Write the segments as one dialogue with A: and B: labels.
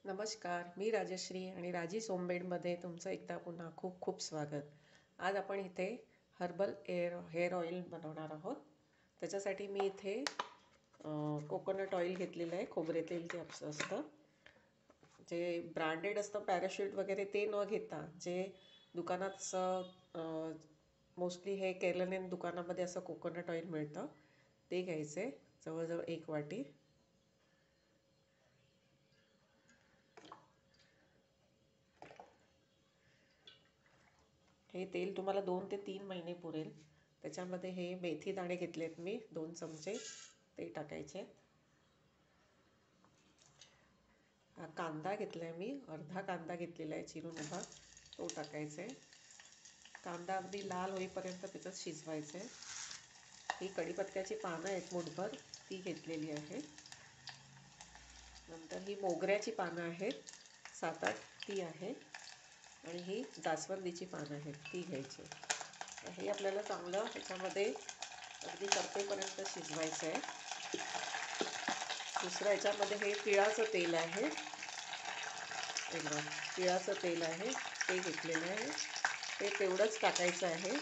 A: नमस्कार, मी राजश्री आणि राजी सोमबेडमध्ये तुमचं एकदा पुन्हा खूप खूप स्वागत. आज आपण इथे हर्बल हेअर ऑइल बनवणार आहोत. त्याच्यासाठी मी इथे कोकोनट ऑइल घेतलेलं आहे. खोबरे तेल जे आपलं असतं, जे ब्रँडेड असतं पॅराशूट वगैरे ते न घेता जे दुकानात असं मोस्टली हे केरलन दुकानामध्ये असं कोकोनट ऑइल मिळतं ते घ्यायचे. जवळजवळ 1 वाटी. हे तेल तुम्हाला 2 ते 3 महिने पुरेल. त्याच्यामध्ये हे मेथी दाणे घेतलेत मी 2 चमचे, ते टाकायचे. हा कांदा घेतला आहे मी, अर्धा कांदा घेतलेला आहे चिरून उभा, तो टाकायचा आहे. कांदा अगदी लाल होईपर्यंत त्याच्यात शिजवायचं आहे. ही कढीपत्त्याची पानं आहेत मुठभर, ती घेतलेली आहे. नंतर ही मोगऱ्याची पानं आहेत 7-8, ती आहे. आणि ही जास्वंदीची पानं आहेत, ती घ्यायची. हे आपल्याला चांगलं ह्याच्यामध्ये अगदी करपेपर्यंत शिजवायचं आहे. दुसरं ह्याच्यामध्ये हे तिळाचं तेल आहे, तिळाचं तेल आहे, ते घेतलेलं आहे. ते तेवढंच टाकायचं आहे,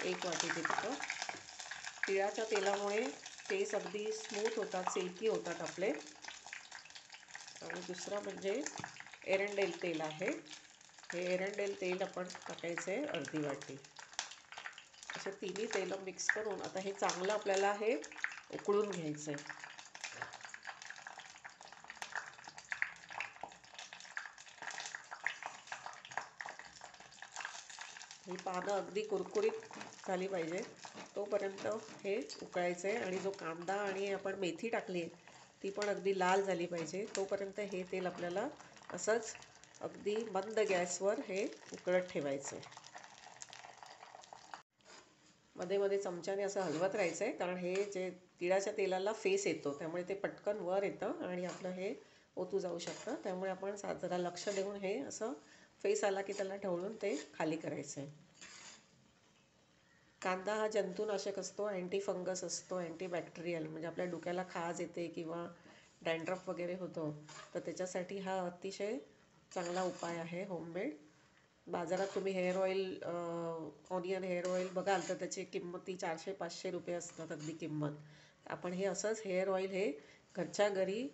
A: 1 वाटी तितकं. तिळाच्या तेलामुळे केस अगदी स्मूथ होतात, सिल्की होतात आपले. आणि दुसरं म्हणजे एरंडेल तेल आहे. हे एरंडेल तेल आपण टाकायचं आहे अर्धी वाटी. असे तिन्ही तेलं मिक्स करून आता हे चांगलं आपल्याला हे उकळून घ्यायचं आहे. ही पानं अगदी कुरकुरीत झाली पाहिजे तोपर्यंत हे उकळायचं आहे. आणि जो कांदा आणि आपण मेथी टाकली आहे ती पण अगदी लाल झाली पाहिजे तोपर्यंत हे तेल आपल्याला असंच अगदी मंद गॅसवर हे उकळत ठेवायचं आहे. मध्ये मध्ये चमच्याने असं हलवत राहायचं आहे, कारण हे जे तिळाच्या तेलाला फेस येतो त्यामुळे ते पटकन वर येतं आणि आपलं हे ओतू जाऊ शकतं. त्यामुळे आपण जरा लक्ष देऊन हे असं फेस आला की त्याला ढवळून ते खाली करायचं आहे. कांदा हा जंतुनाशक असतो, अँटी फंगस असतो, अँटीबॅक्टेरियल, म्हणजे आपल्या डोक्याला खाज येते किंवा डॅन्ड्रफ वगैरे होतो तर त्याच्यासाठी हा अतिशय चांगला उपाय आहे होममेड. बाजारात तुम्ही hair oil, onion hair oil बघाल तर त्याची किंमती 400-500 रुपये असतात अगदी किंमत. आपण हे असंच हेअर ऑइल हे घरच्या घरी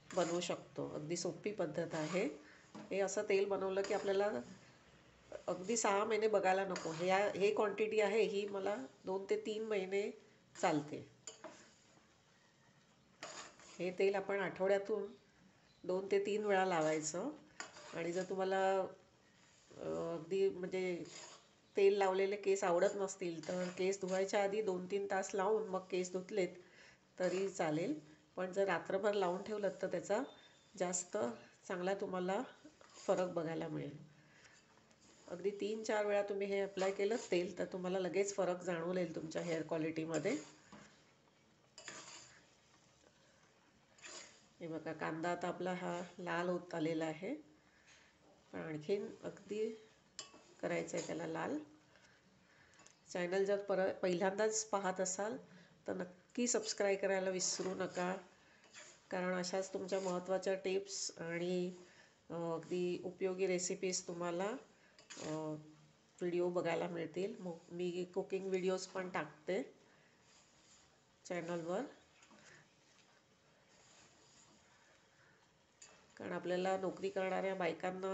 A: बनवू शकतो. अगदी सोपी पद्धत आहे. हे असं तेल बनवलं की आपल्याला अगदी 6 महिने बघायला नको. हे क्वांटिटी आहे ही मला 2 ते 3 महिने चालते. हे तेल आपण आठवड्यातून 2 ते 3 वेळा लावायचं. आणि जर तुम्हाला अगदी म्हणजे तेल लावलेले केस आवडत नसतील तर केस धुवायच्या आधी 2-3 तास लावून मग केस धुतलेत तरी चालेल. पण जर रात्रभर लावून ठेवलं तर त्याचा जास्त चांगला तुम्हाला फरक बघायला मिळेल. अगदी 3-4 वेळा तुम्ही हे अप्लाय केलं तेल तर तुम्हाला लगेच फरक जाणवून येईल तुमच्या हेअर क्वालिटीमध्ये. हे बघा, कांदा आता आपला हा लाल होत आलेला आहे, पण आणखीन अगदी करायचं आहे त्याला लाल. चॅनल जर पहिल्यांदाच पाहत असाल तर नक्की सबस्क्राईब करायला विसरू नका, कारण अशाच तुमच्या महत्त्वाच्या टिप्स आणि अगदी उपयोगी रेसिपीज तुम्हाला व्हिडिओ बघायला मिळतील. मी कुकिंग व्हिडिओज पण टाकते चॅनलवर, कारण आपल्याला नोकरी करणाऱ्या बायकांना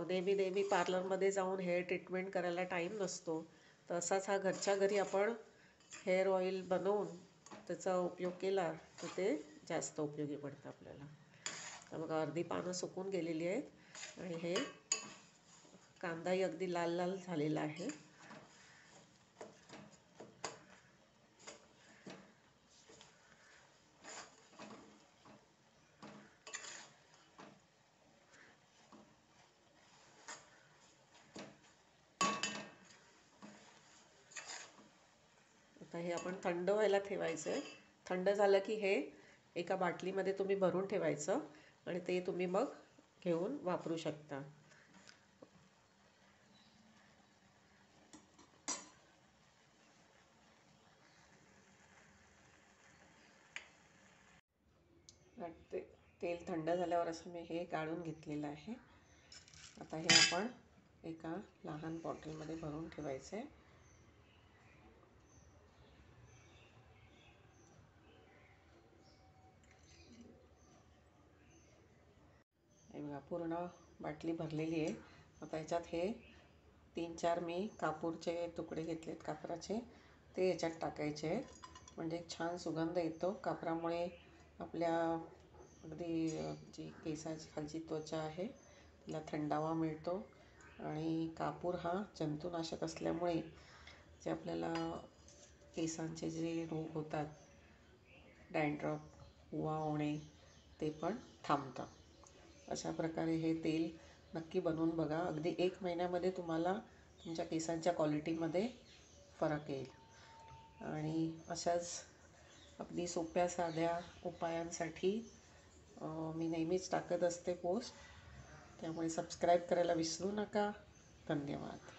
A: नेहमी पार्लरमध्ये जाऊन हेअर ट्रीटमेंट करायला टाईम नसतो. तर असाच हा घरच्या घरी आपण हेअर ऑइल बनवून त्याचा उपयोग केला तर ते जास्त उपयोगी पडतं आपल्याला. तर बघा, अर्धी पानं सुकून गेलेली आहेत आणि हे कांदाही अगदी लाल लाल झालेला आहे. आता हे आपण थंड व्हायला ठेवायचं आहे. थंड झालं की हे एका बाटलीमध्ये तुम्ही भरून ठेवायचं आणि ते तुम्ही मग घेऊन वापरू शकता. तेल थंड झाल्यावर असं मी हे गाळून घेतलेलं आहे. आता हे आपण एका लहान बॉटलमध्ये भरून ठेवायचं आहे. हे बघा पूर्ण बाटली भरलेली आहे. आता याच्यात हे 3-4 मी कापूरचे तुकडे घेतलेत कापराचे, ते याच्यात टाकायचे आहेत. म्हणजे छान सुगंध येतो. कापरामुळे आपल्या अगदी जी केसाची खालची त्वचा आहे तिला थंडावा मिळतो. आणि कापूर हा जंतुनाशक असल्यामुळे जे आपल्याला केसांचे जे रोग होतात, डॅन्ड्रफ, उवा होणे, ते पण थांबतं. अशा प्रकारे हे तेल नक्की बनवून बघा. अगदी 1 महिन्यामध्ये तुम्हाला तुमच्या केसांच्या क्वालिटीमध्ये फरक येईल. आणि अशाच अगदी सोप्या साध्या उपायांसाठी मी नेहमीच टाकत असते पोस्ट. त्यामुळे सबस्क्राईब करायला विसरू नका. धन्यवाद.